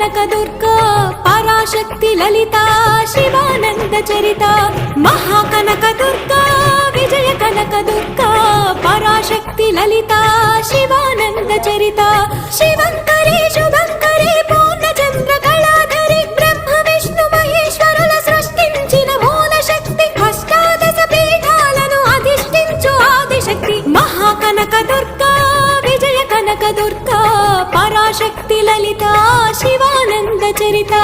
కనక దుర్గా పరాశక్తి లలిత శివానంద చరిత మహాకనక దుర్గా విజయ కనక దుర్గా పరాశక్తి లలిత శివానంద చరిత శివంకరి శుభంకరి పూర్ణచంద్ర కళాధరి బ్రహ్మ విష్ణు మహేశ్వరుల సృష్టించిన మూల శక్తి అష్టాదశ పీఠాలను అధిష్ఠించు ఆదిశక్తి మహాకనక దుర్గా విజయ కనక దుర్గా పరాశక్తి లలిత శివానంద చరిత